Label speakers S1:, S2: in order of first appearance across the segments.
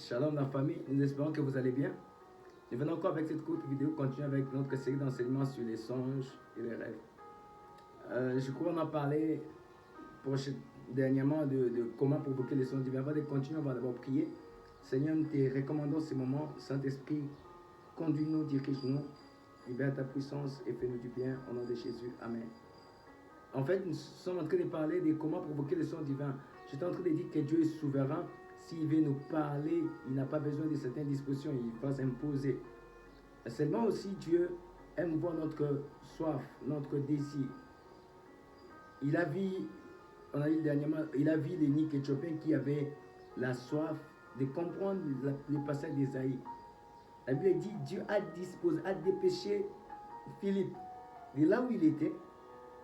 S1: Shalom la famille, nous espérons que vous allez bien. Nous venons encore avec cette courte vidéo, continuer avec notre série d'enseignements sur les songes et les rêves. Je crois qu'on a parlé dernièrement de comment provoquer les songes divins. Avant de continuer, on va d'abord prier. Seigneur, nous te recommandons ces moments. Saint-Esprit, conduis-nous, dirige-nous, libère ta puissance et fais-nous du bien. Au nom de Jésus, Amen. En fait, nous sommes en train de parler de comment provoquer les songes divins. J'étais en train de dire que Dieu est souverain. S'il veut nous parler, il n'a pas besoin de certaines dispositions, il va s'imposer. Seulement aussi, Dieu aime voir notre soif, notre désir. Il a vu, on a dit dernièrement, il a vu l'énigme éthiopien qui avait la soif de comprendre le passage d'Ésaïe. La Bible dit, Dieu a disposé, a dépêché Philippe de là où il était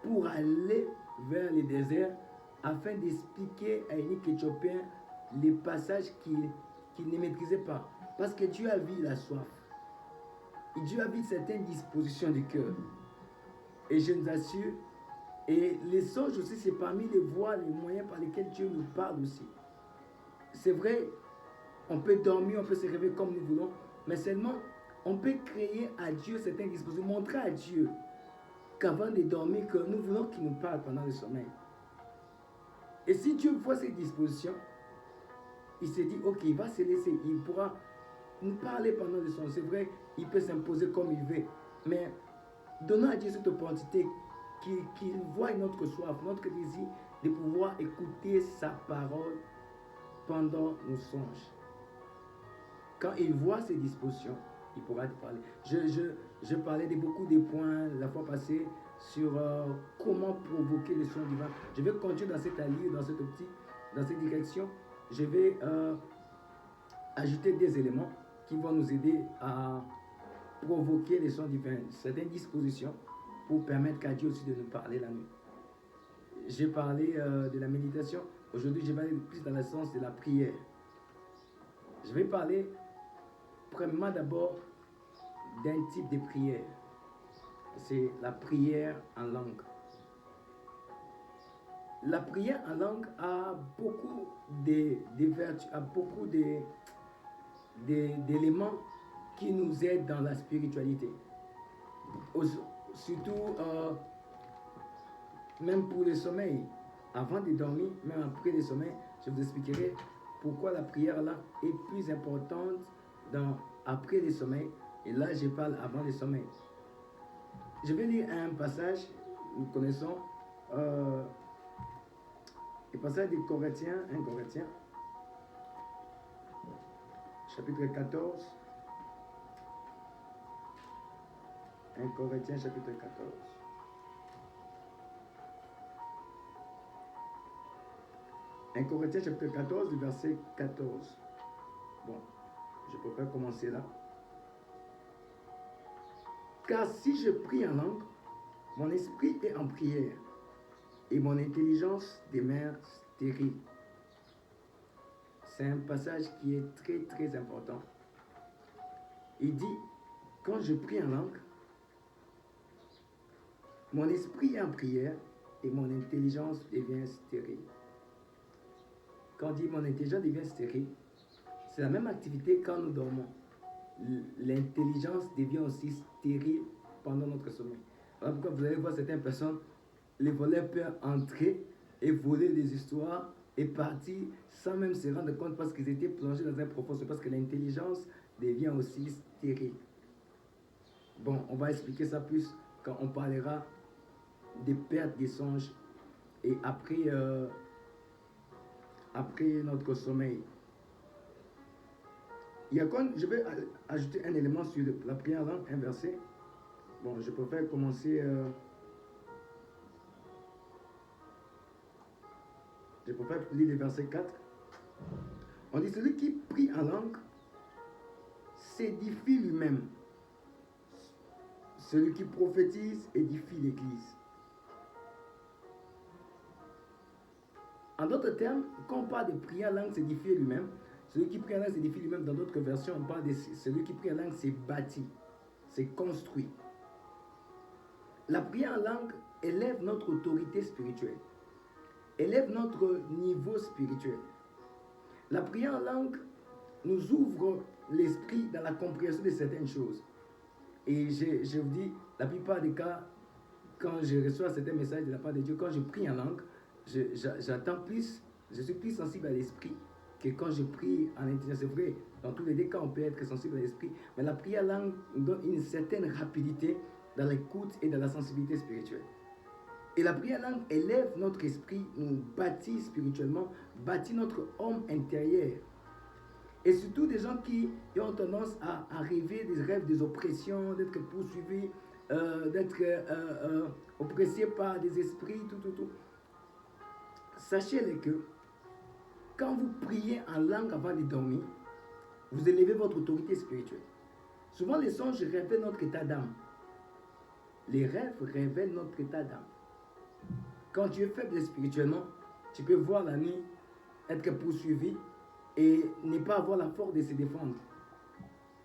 S1: pour aller vers le désert afin d'expliquer à l'énigme éthiopien les passages qu'il ne maîtrisait pas. Parce que Dieu a vu la soif. Et Dieu a vu certaines dispositions du cœur. Et je nous assure, et les songes aussi, c'est parmi les voies, les moyens par lesquels Dieu nous parle aussi. C'est vrai, on peut dormir, on peut se réveiller comme nous voulons, mais seulement, on peut créer à Dieu certaines dispositions, montrer à Dieu qu'avant de dormir, que nous voulons qu'il nous parle pendant le sommeil. Et si Dieu voit ces dispositions, il s'est dit, ok, il va se laisser, il pourra nous parler pendant le sommeil. C'est vrai, il peut s'imposer comme il veut, mais donnons à Dieu cette opportunité qu'il voie notre soif, notre désir de pouvoir écouter sa parole pendant nos songes. Quand il voit ces dispositions, il pourra te parler. Je parlais de beaucoup de points la fois passée sur comment provoquer les songes divins. Je vais continuer dans cette allure, dans cette optique, dans cette direction. Je vais ajouter des éléments qui vont nous aider à provoquer les songes divins, certaines dispositions pour permettre à Dieu aussi de nous parler la nuit. J'ai parlé de la méditation. Aujourd'hui, je vais aller plus dans le sens de la prière. Je vais parler premièrement d'abord d'un type de prière. C'est la prière en langue. La prière en langue a beaucoup de vertus, a beaucoup d'éléments qui nous aident dans la spiritualité. Surtout, même pour le sommeil. Avant de dormir, même après le sommeil, je vous expliquerai pourquoi la prière là est plus importante après le sommeil. Et là, je parle avant le sommeil. Je vais lire un passage, nous connaissons, le passage des Corinthiens, 1 Corinthiens, chapitre 14. 1 Corinthiens, chapitre 14. 1 Corinthiens, chapitre 14, verset 14. Bon, je préfère commencer là. Car si je prie en langue, mon esprit est en prière et mon intelligence demeure stérile. C'est un passage qui est très très important. Il dit, quand je prie en langue, mon esprit est en prière et mon intelligence devient stérile. Quand on dit mon intelligence devient stérile, c'est la même activité quand nous dormons. L'intelligence devient aussi stérile pendant notre sommeil. Voilà pourquoi vous allez voir certaines personnes, les voleurs peuvent entrer et voler des histoires et partir sans même se rendre compte parce qu'ils étaient plongés dans un profond sommeil, parce que l'intelligence devient aussi stérile. Bon, on va expliquer ça plus quand on parlera des pertes des songes et après notre sommeil. Je vais ajouter un élément sur la prière en langue, un verset. Bon, je préfère commencer. Je préfère lire le verset 4. On dit, celui qui prie en langue s'édifie lui-même. Celui qui prophétise édifie l'Église. En d'autres termes, quand on parle de prier en langue, s'édifier lui-même, celui qui prie en langue s'édifie lui-même. Dans d'autres versions, on parle de celui qui prie en langue, c'est bâti, c'est construit. La prière en langue élève notre autorité spirituelle, élève notre niveau spirituel. La prière en langue nous ouvre l'esprit dans la compréhension de certaines choses. Et je vous dis, la plupart des cas, quand je reçois certains messages de la part de Dieu, quand je prie en langue, j'attends plus, je suis plus sensible à l'esprit que quand je prie en intelligence. C'est vrai, dans tous les deux cas, on peut être sensible à l'esprit, mais la prière en langue nous donne une certaine rapidité dans l'écoute et dans la sensibilité spirituelle. Et la prière en langue élève notre esprit, nous bâtit spirituellement, bâtit notre homme intérieur. Et surtout des gens qui ont tendance à rêver des rêves des oppressions, d'être poursuivis, d'être oppressés par des esprits, tout. Sachez-le que quand vous priez en langue avant de dormir, vous élevez votre autorité spirituelle. Souvent les songes révèlent notre état d'âme. Les rêves révèlent notre état d'âme. Quand tu es faible spirituellement, tu peux voir la nuit être poursuivi et ne pas avoir la force de se défendre.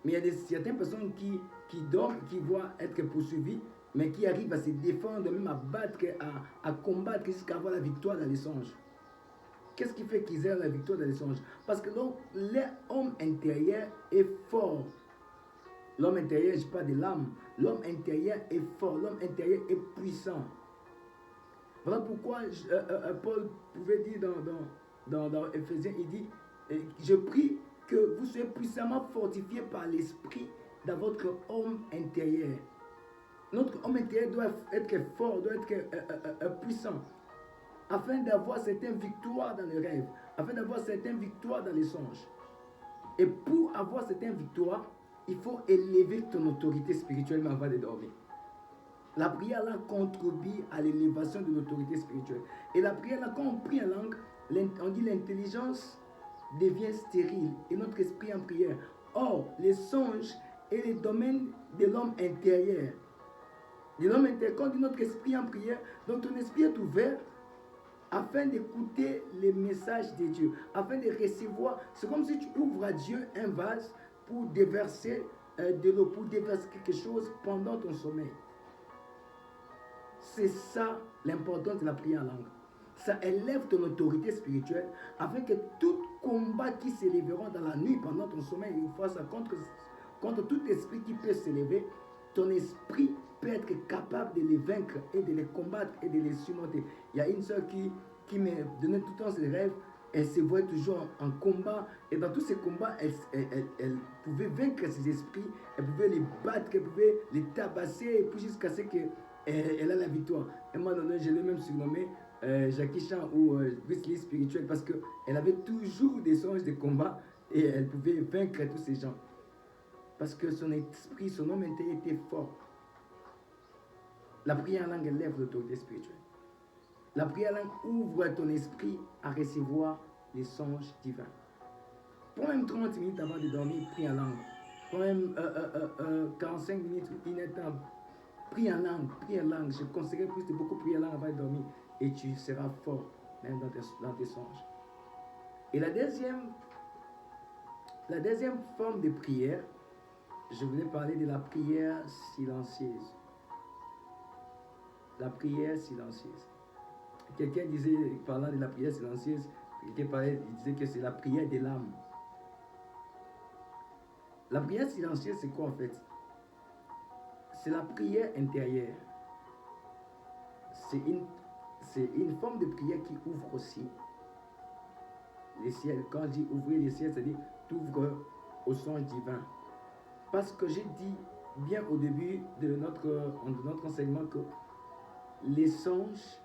S1: Mais il y a certaines personnes qui dorment, qui voient être poursuivis, mais qui arrivent à se défendre, même à battre, à combattre jusqu'à avoir la victoire dans les songes. Qu'est-ce qui fait qu'ils aient la victoire dans les songes? Parce que l'homme intérieur est fort. L'homme intérieur, je parle de l'âme. L'homme intérieur est fort, l'homme intérieur est puissant. Voilà pourquoi Paul pouvait dire dans Éphésiens, il dit, je prie que vous soyez puissamment fortifiés par l'esprit dans votre homme intérieur. Notre homme intérieur doit être fort, doit être puissant, afin d'avoir certaines victoires dans les rêves, afin d'avoir certaines victoires dans les songes. Et pour avoir certaines victoires, il faut élever ton autorité spirituellement avant de dormir. La prière là contribue à l'élévation de l'autorité spirituelle. Et la prière là, quand on prie en langue, on dit l'intelligence devient stérile et notre esprit en prière. Or, les songes et les domaines de l'homme intérieur. De l'homme intérieur, quand on dit notre esprit en prière, donc ton esprit est ouvert afin d'écouter les messages de Dieu, afin de recevoir. C'est comme si tu ouvres à Dieu un vase pour déverser de l'eau, pour déverser quelque chose pendant ton sommeil. C'est ça l'importance de la prière en langue. Ça élève ton autorité spirituelle afin que tout combat qui s'élèveront dans la nuit pendant ton sommeil, il faut ça contre tout esprit qui peut s'élever, ton esprit peut être capable de les vaincre et de les combattre et de les surmonter. Il y a une soeur qui me donnait tout le temps ses rêves. Elle se voit toujours en combat. Et dans tous ces combats, elle pouvait vaincre ces esprits. Elle pouvait les battre, elle pouvait les tabasser. Et puis jusqu'à ce qu'elle a la victoire. Et moi, je l'ai même surnommé Jackie Chan ou Bruce Lee spirituel. Parce qu'elle avait toujours des songes de combat. Et elle pouvait vaincre tous ces gens. Parce que son esprit, son homme intérieur était fort. La prière en langue élève l'autorité spirituelle. La prière en langue ouvre ton esprit à recevoir les songes divins. Prends même 30 minutes avant de dormir, prie en langue. Prends même 45 minutes, une étape. Prie en langue, prie en langue. Je conseillerais plus de beaucoup prier en langue avant de dormir. Et tu seras fort même dans tes songes. Et la deuxième forme de prière, je voulais parler de la prière silencieuse. La prière silencieuse. Quelqu'un disait, parlant de la prière silencieuse, il disait que c'est la prière de l'âme. La prière silencieuse, c'est quoi en fait? C'est la prière intérieure. C'est une forme de prière qui ouvre aussi les ciels. Quand je dis ouvrir les ciels, c'est-à-dire t'ouvres au songe divin. Parce que j'ai dit bien au début de notre enseignement que les songes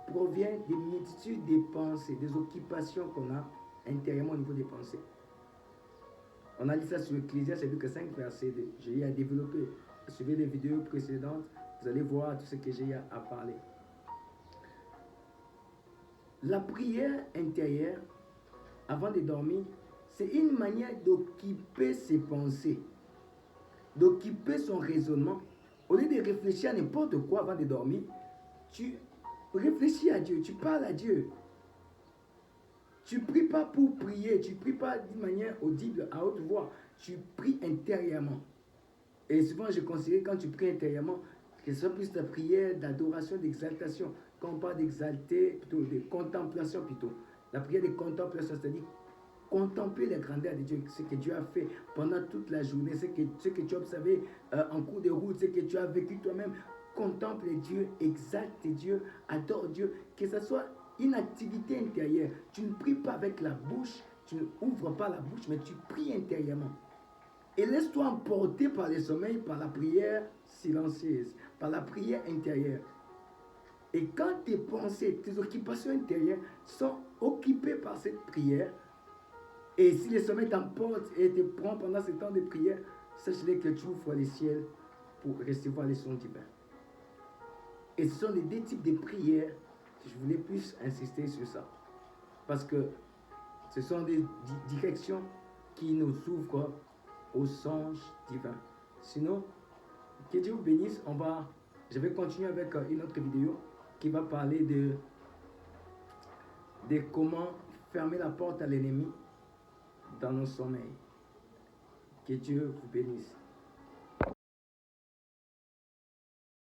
S1: proviennent des multitudes de pensées, des occupations qu'on a intérieurement au niveau des pensées. On a dit ça sur Ecclésiaste chapitre 5, verset 2. J'ai à développer. Suivez les vidéos précédentes, vous allez voir tout ce que j'ai à parler. La prière intérieure, avant de dormir, c'est une manière d'occuper ses pensées, d'occuper son raisonnement. Au lieu de réfléchir à n'importe quoi avant de dormir, tu réfléchis à Dieu, tu parles à Dieu. Tu ne pries pas pour prier, tu ne pries pas d'une manière audible, à haute voix. Tu pries intérieurement. Et souvent, je conseille quand tu pries intérieurement, que ce soit plus ta prière d'adoration, d'exaltation. Quand on parle d'exalter, plutôt de contemplation plutôt. La prière de contemplation, c'est-à-dire Contempler les grandeurs de Dieu, ce que Dieu a fait pendant toute la journée, ce que tu as observé en cours de route, ce que tu as vécu toi-même. Contemple Dieu, exalte Dieu, adore Dieu, que ce soit une activité intérieure. Tu ne pries pas avec la bouche, tu n'ouvres pas la bouche, mais tu pries intérieurement. Et laisse-toi emporter par le sommeil, par la prière silencieuse, par la prière intérieure. Et quand tes pensées, tes occupations intérieures sont occupées par cette prière, et si le sommeil t'emporte et te prend pendant ce temps de prière, sache-le que tu ouvres les ciels pour recevoir les sons divins. Et ce sont les deux types de prières que je voulais plus insister sur ça. Parce que ce sont des directions qui nous ouvrent aux songes divins. Sinon, que Dieu vous bénisse. Je vais continuer avec une autre vidéo qui va parler de comment fermer la porte à l'ennemi dans nos sommeils. Que Dieu vous bénisse.